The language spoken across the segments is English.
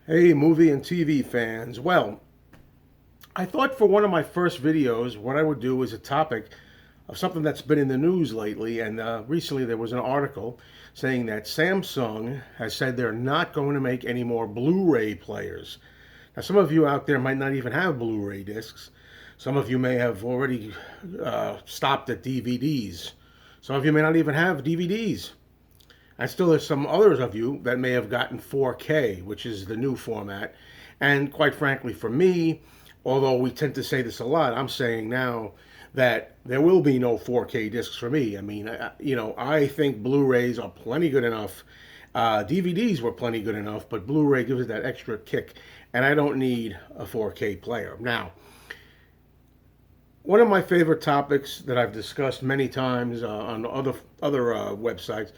Hey, movie and TV fans. Well, I thought for one of my first videos, what I would do is a topic of something that's been in the news lately. And recently there was an article saying that Samsung has said they're not going to make any more Blu ray players. Now, some of you out there might not even have Blu ray discs. Some of you may have already stopped at DVDs. Some of you may not even have DVDs. And still, there's some others of you that may have gotten 4K, which is the new format. And quite frankly, for me, although we tend to say this a lot, I'm saying now that there will be no 4K discs for me. I mean, I think Blu-rays are plenty good enough. DVDs were plenty good enough, but Blu-ray gives it that extra kick, and I don't need a 4K player. Now, one of my favorite topics that I've discussed many times on other websites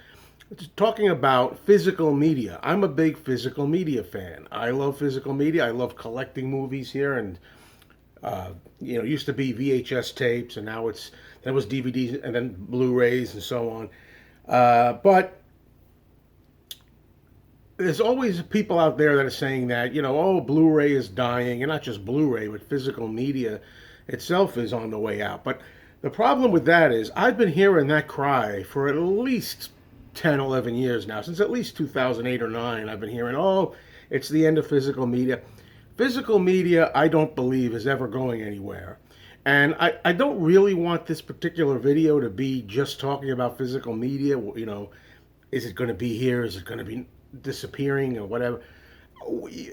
is talking about physical media. I'm a big physical media fan. I love physical media. I love collecting movies here, and it used to be VHS tapes, and now then it was DVDs, and then Blu-rays, and so on. But there's always people out there that are saying that, oh, Blu-ray is dying, and not just Blu-ray, but physical media itself is on the way out. But the problem with that is I've been hearing that cry for at least 10, 11 years now. Since at least 2008 or 9, I've been hearing, oh, it's the end of physical media. Physical media, I don't believe, is ever going anywhere. And I don't really want this particular video to be just talking about physical media. Is it going to be here? Is it going to be disappearing or whatever?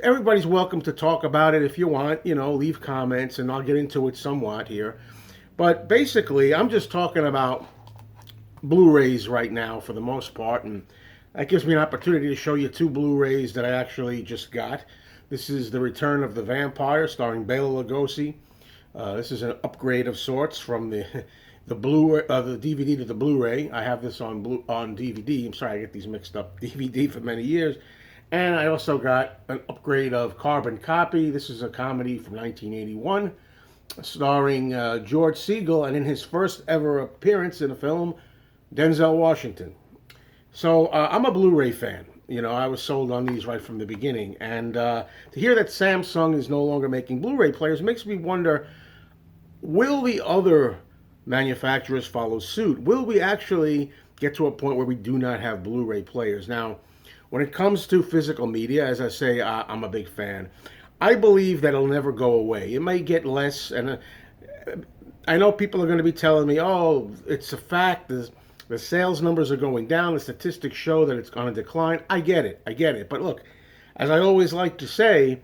Everybody's welcome to talk about it if you want, leave comments and I'll get into it somewhat here. But basically, I'm just talking about Blu-rays right now for the most part, and that gives me an opportunity to show you two Blu-rays that I actually just got. This is The Return of the Vampire, starring Bela Lugosi. This is an upgrade of sorts from the DVD to the Blu-ray. I have this on DVD. I'm sorry, I get these mixed up. DVD for many years. And I also got an upgrade of Carbon Copy. This is a comedy from 1981, starring George Segal, and in his first ever appearance in a film, Denzel Washington. So I'm a Blu-ray fan. I was sold on these right from the beginning. And to hear that Samsung is no longer making Blu-ray players makes me wonder, will the other manufacturers follow suit? Will we actually get to a point where we do not have Blu-ray players? Now, when it comes to physical media, as I say, I'm a big fan. I believe that it'll never go away. It may get less, and I know people are going to be telling me, oh, it's a fact. The sales numbers are going down. The statistics show that it's going to decline. I get it. But look, as I always like to say,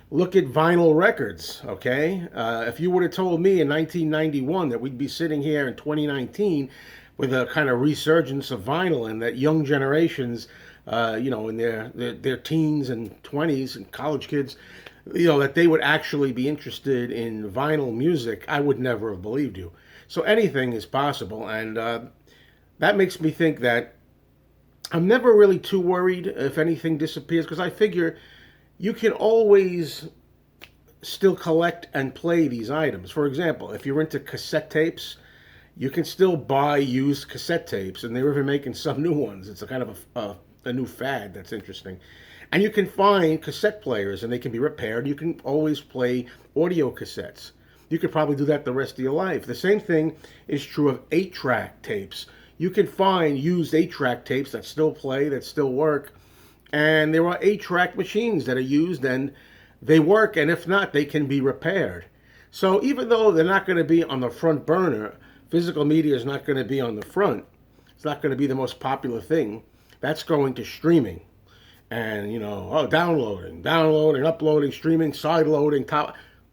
look at vinyl records, okay? If you would have told me in 1991 that we'd be sitting here in 2019 with a kind of resurgence of vinyl and that young generations, in their teens and 20s and college kids, that they would actually be interested in vinyl music, I would never have believed you. So anything is possible, and that makes me think that I'm never really too worried if anything disappears, because I figure you can always still collect and play these items. For example, if you're into cassette tapes, you can still buy used cassette tapes, and they're even making some new ones. It's a kind of a new fad that's interesting. And you can find cassette players, and they can be repaired. You can always play audio cassettes. You could probably do that the rest of your life. The same thing is true of 8-track tapes. You can find used 8-track tapes that still play, that still work. And there are 8-track machines that are used, and they work, and if not, they can be repaired. So even though they're not going to be on the front burner, physical media is not going to be on the front. It's not going to be the most popular thing. That's going to streaming. And, downloading, uploading, streaming, side loading,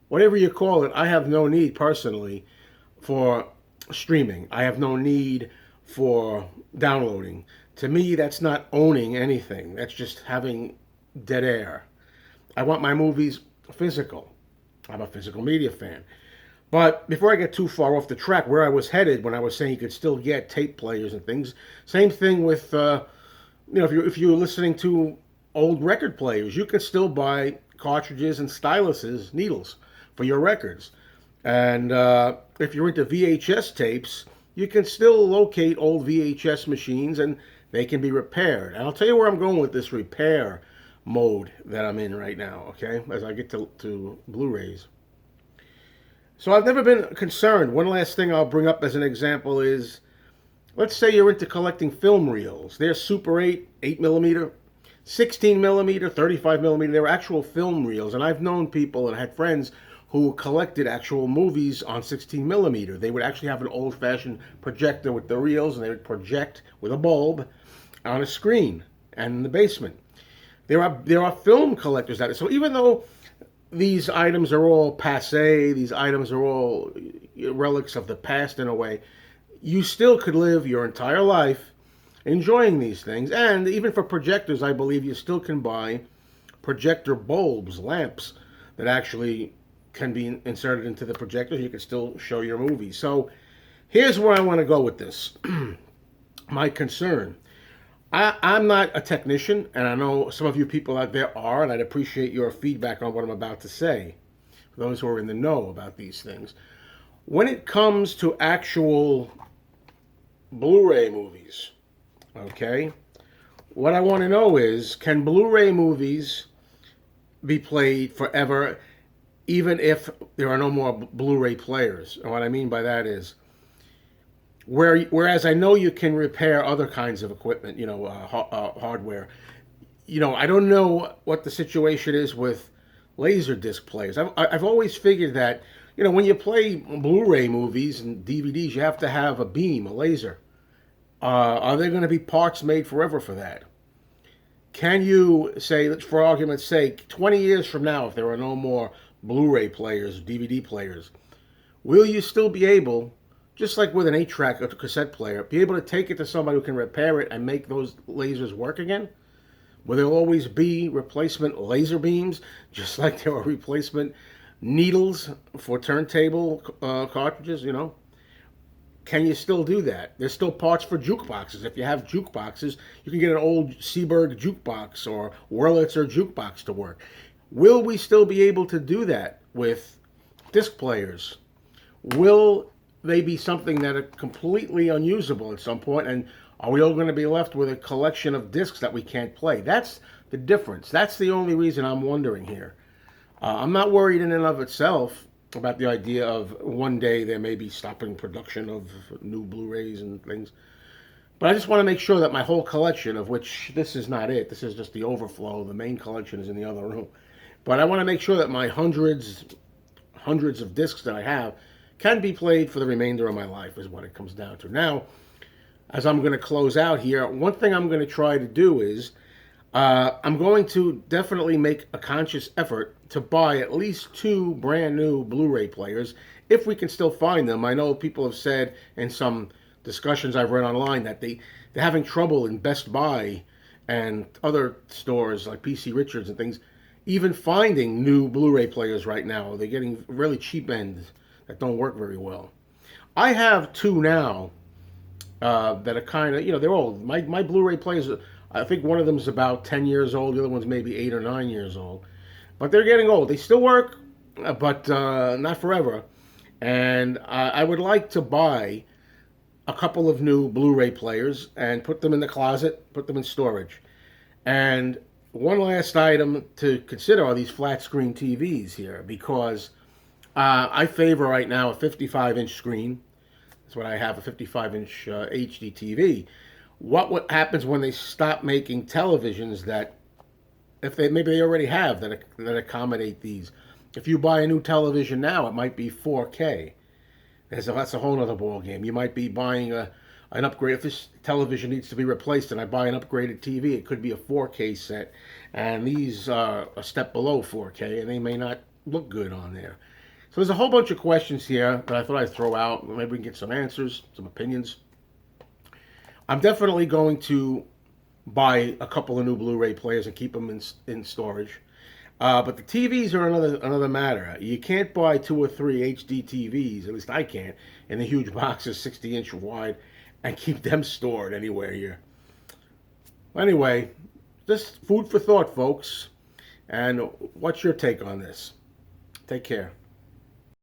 whatever you call it. I have no need personally for streaming. I have no need for downloading. To me, that's not owning anything. That's just having dead air. I want my movies physical. I'm a physical media fan. But before I get too far off the track, where I was headed when I was saying you could still get tape players and things, same thing with, if you're listening to old record players, you can still buy cartridges and styluses, needles, for your records. And if you're into VHS tapes, you can still locate old VHS machines and they can be repaired. And I'll tell you where I'm going with this repair mode that I'm in right now, okay, as I get to Blu-rays. So I've never been concerned. One last thing I'll bring up as an example is, let's say you're into collecting film reels. They're Super 8, 8 millimeter, 16 millimeter, 35 millimeter. They're actual film reels. And I've known people and had friends who collected actual movies on 16 millimeter. They would actually have an old fashioned projector with the reels, and they would project with a bulb on a screen and in the basement. There are film collectors out there. So even though these items are all passe, these items are all relics of the past in a way, you still could live your entire life enjoying these things. And even for projectors, I believe you still can buy projector bulbs, lamps that actually can be inserted into the projector. You can still show your movies. So here's where I want to go with this. My concern. I'm not a technician, and I know some of you people out there are, and I'd appreciate your feedback on what I'm about to say, for those who are in the know about these things. When it comes to actual Blu-ray movies, okay, what I want to know is, can Blu-ray movies be played forever, even if there are no more Blu-ray players? And what I mean by that is, whereas I know you can repair other kinds of equipment, hardware. I don't know what the situation is with laser disc players. I've always figured that, when you play Blu-ray movies and DVDs, you have to have a beam, a laser. Are there going to be parts made forever for that? Can you say, for argument's sake, 20 years from now, if there are no more Blu-ray players, DVD players, will you still be able, just like with an 8-track or cassette player, be able to take it to somebody who can repair it and make those lasers work again? Will there always be replacement laser beams, just like there are replacement needles for turntable cartridges, Can you still do that? There's still parts for jukeboxes. If you have jukeboxes, you can get an old Seeburg jukebox or Wurlitzer jukebox to work. Will we still be able to do that with disc players? Will they be something that are completely unusable at some point, and are we all going to be left with a collection of discs that we can't play? That's the difference. That's the only reason I'm wondering here. I'm not worried in and of itself about the idea of one day there may be stopping production of new Blu-rays and things, but I just want to make sure that my whole collection, of which this is not it, this is just the overflow, the main collection is in the other room, but I want to make sure that my hundreds of discs that I have can be played for the remainder of my life, is what it comes down to. Now, as I'm going to close out here, one thing I'm going to try to do is, I'm going to definitely make a conscious effort to buy at least 2 brand new Blu-ray players, if we can still find them. I know people have said in some discussions I've read online that they're having trouble in Best Buy and other stores like PC Richards and things, even finding new Blu-ray players right now. They're getting really cheap ends that don't work very well. I have 2 now that are kind of, they're old. My Blu-ray players, I think one of them is about 10 years old. The other one's maybe 8 or 9 years old. But they're getting old. They still work, but not forever. And I would like to buy a couple of new Blu-ray players and put them in the closet, put them in storage. And one last item to consider are these flat screen TVs here, because I favor right now a 55-inch screen. That's what I have, a 55-inch HD TV. What happens when they stop making televisions that, if maybe they already have, that accommodate these? If you buy a new television now, it might be 4K. That's a whole other ball game. You might be buying an upgrade. If this television needs to be replaced and I buy an upgraded TV, it could be a 4K set. And these are a step below 4K, and they may not look good on there. So there's a whole bunch of questions here that I thought I'd throw out. Maybe we can get some answers, some opinions. I'm definitely going to buy a couple of new Blu-ray players and keep them in storage. But the TVs are another matter. You can't buy 2 or 3 HD TVs, at least I can't, in the huge boxes 60-inch wide, and keep them stored anywhere here. Anyway, just food for thought, folks. And what's your take on this? Take care.